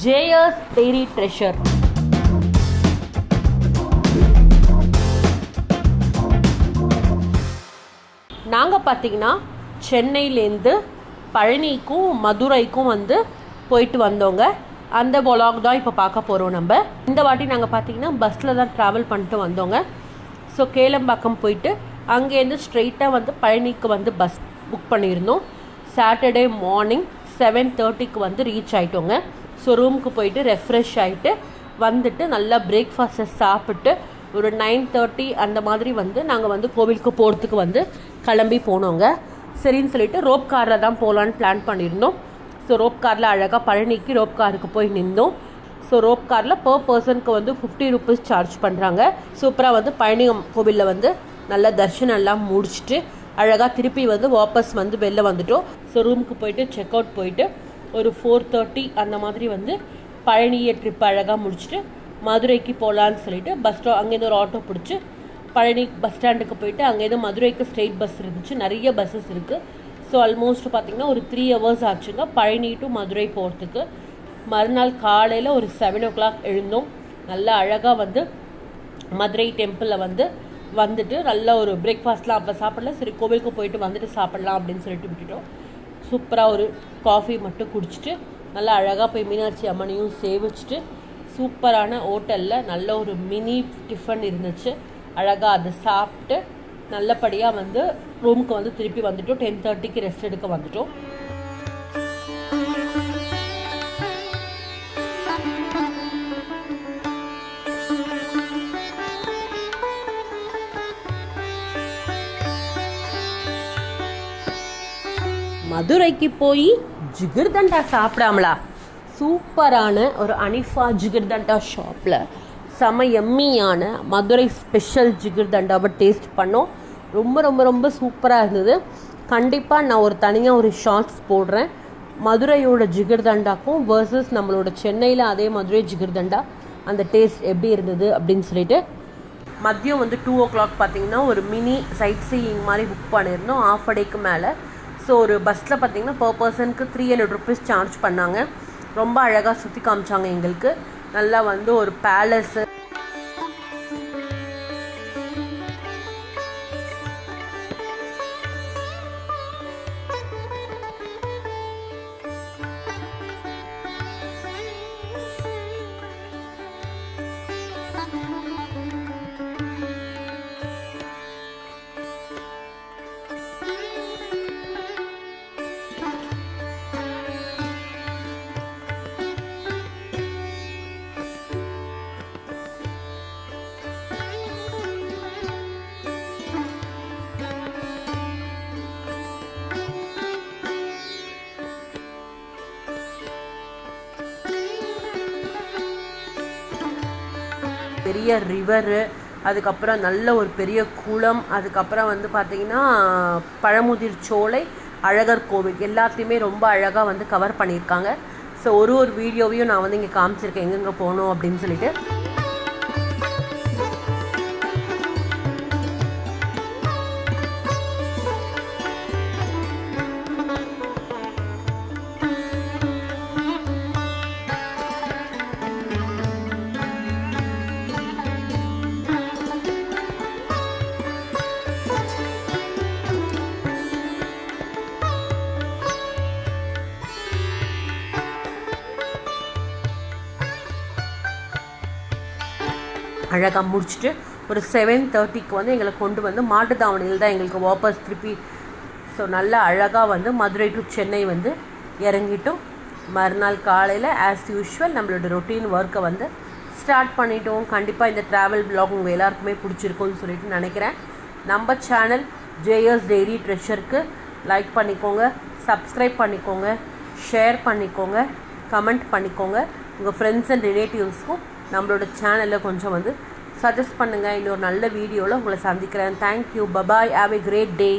JS dairy treasure. நாங்கள் பார்த்திங்கன்னா சென்னையிலேருந்து பழனிக்கும் மதுரைக்கும் வந்து போயிட்டு வந்தோங்க. அந்த vlog தான் இப்போ பார்க்க போகிறோம். நம்ம இந்த வாட்டி நாங்கள் பார்த்திங்கன்னா பஸ்ஸில் தான் ட்ராவல் பண்ணிட்டு வந்தோங்க. ஸோ கேளம்பாக்கம் போயிட்டு அங்கேருந்து ஸ்ட்ரெயிட்டாக வந்து பழனிக்கு வந்து பஸ் புக் பண்ணியிருந்தோம். சாட்டர்டே மார்னிங் 7:30க்கு வந்து ரீச் ஆகிட்டோங்க. ஸோ ரூமுக்கு போயிட்டு ரெஃப்ரெஷ் ஆகிட்டு வந்துட்டு நல்லா பிரேக்ஃபாஸ்ட்டை சாப்பிட்டு ஒரு 9:30 அந்த மாதிரி வந்து நாங்கள் வந்து கோவிலுக்கு போகிறதுக்கு வந்து கிளம்பி போனோங்க. சரின்னு சொல்லிட்டு ரோப் காரில் தான் போகலான்னு பிளான் பண்ணியிருந்தோம். ஸோ ரோப் காரில் அழகாக பழனிக்கு ரோப் காருக்கு போய் நின்றோம். ஸோ ரோப் காரில் பர் பர்சனுக்கு வந்து 50 rupees சார்ஜ் பண்ணுறாங்க. சூப்பராக வந்து பழனி கோவிலில் வந்து நல்லா தர்ஷனம் எல்லாம் முடிச்சுட்டு அழகாக திருப்பி வந்து வாபஸ் வந்து வெளில வந்துட்டோம். ஸோ ரூமுக்கு போயிட்டு செக் அவுட் போயிட்டு ஒரு 4:30 அந்த மாதிரி வந்து பழனியை ட்ரிப் அழகாக முடிச்சுட்டு மதுரைக்கு போகலான்னு சொல்லிட்டு பஸ் ஸ்டாப் அங்கேருந்து ஒரு ஆட்டோ பிடிச்சி பழனி பஸ் ஸ்டாண்டுக்கு போயிட்டு அங்கேருந்து மதுரைக்கு ஸ்ட்ரெயிட் பஸ் இருந்துச்சு. நிறைய பஸ்ஸஸ் இருக்குது. ஸோ ஆல்மோஸ்ட் பார்த்திங்கன்னா ஒரு 3 hours ஆச்சுங்க பழனி டு மதுரை போகிறதுக்கு. மறுநாள் காலையில் ஒரு 7 o'clock எழுந்தோம். நல்லா அழகாக வந்து மதுரை டெம்பிளில் வந்துட்டு நல்லா ஒரு பிரேக்ஃபாஸ்ட்லாம் அப்போ சாப்பிடல. சரி கோவிலுக்கு போயிட்டு வந்துட்டு சாப்பிட்லாம் அப்படின்னு சொல்லிட்டு விட்டுட்டோம். சூப்பராக ஒரு காஃபி மட்டும் குடிச்சிட்டு நல்லா அழகாக போய் மீனாட்சி அம்மனையும் சேவிச்சுட்டு சூப்பரான ஹோட்டலில் நல்ல ஒரு மினி டிஃபன் இருந்துச்சு. அழகாக அதை சாப்பிட்டு நல்லபடியாக வந்து ரூமுக்கு வந்து திருப்பி வந்துட்டோம். 10:30க்கு ரெஸ்ட் எடுக்க வந்துட்டோம். மதுரைக்கு போய் ஜிகிர்தண்டா சாப்பிடாமலா? சூப்பரான ஒரு அனிஃபா ஜிகிர்தண்டா ஷாப்பில் செம எம்மியான மதுரை ஸ்பெஷல் ஜிகிர்தண்டாவை டேஸ்ட் பண்ணோம். ரொம்ப ரொம்ப ரொம்ப சூப்பராக இருந்தது. கண்டிப்பாக நான் தனியாக ஒரு ஷார்ட்ஸ் போடுறேன் மதுரையோட ஜிகிர்தண்டாக்கும் வர்சஸ் நம்மளோட சென்னையில் அதே மதுரை ஜிகிர்தண்டா அந்த டேஸ்ட் எப்படி இருந்தது அப்படின்னு சொல்லிட்டு. மதியம் வந்து 2 o'clock பார்த்திங்கன்னா ஒரு மினி சைட் சீயிங் மாதிரி புக் பண்ணியிருந்தோம் half a dayக்கு மேலே. ஸோ ஒரு பஸ்ஸில் பார்த்திங்கன்னா பர் பர்சனுக்கு 300 rupees சார்ஜ் பண்ணாங்க. ரொம்ப அழகாக சுற்றி காமிச்சாங்க எங்களுக்கு. நல்லா வந்து ஒரு பேலஸு, பெரிய ரிவரு, அதுக்கப்புறம் நல்ல ஒரு பெரிய குளம், அதுக்கப்புறம் வந்து பார்த்திங்கன்னா பழமுதிர் சோலை, அழகர் கோவில் எல்லாத்தையுமே ரொம்ப அழகாக வந்து கவர் பண்ணியிருக்காங்க. ஸோ ஒரு வீடியோவையும் நான் வந்து இங்கே காமிச்சிருக்கேன் எங்கெங்கே போகணும் அப்படின்னு சொல்லிட்டு. அழகாக முடிச்சுட்டு ஒரு 7:30க்கு வந்து எங்களை கொண்டு வந்து மாட்டுத்தாவணியில் தான் எங்களுக்கு வாபஸ் திருப்பி. ஸோ நல்லா அழகாக வந்து மதுரை டு சென்னை வந்து இறங்கிட்டோம். மறுநாள் காலையில் ஆஸ் யூஷுவல் நம்மளோட ரொட்டீன் ஒர்க்கை வந்து ஸ்டார்ட் பண்ணிட்டோம். கண்டிப்பாக இந்த ட்ராவல் vlog உங்கள் எல்லாருக்குமே பிடிச்சிருக்கும்னு சொல்லிட்டு நினைக்கிறேன். நம்ம சேனல் ஜேஎஸ் டெய்ரி ட்ரெஷருக்கு லைக் பண்ணிக்கோங்க, சப்ஸ்கிரைப் பண்ணிக்கோங்க, ஷேர் பண்ணிக்கோங்க, கமெண்ட் பண்ணிக்கோங்க. உங்கள் ஃப்ரெண்ட்ஸ் அண்ட் ரிலேட்டிவ்ஸ்க்கும் நம்மளோட சேனலில் கொஞ்சம் வந்து சஜஸ்ட் பண்ணுங்கள். இன்னொரு நல்ல வீடியோவில் உங்களை சந்திக்கிறேன். Thank you, bye bye, have a great day.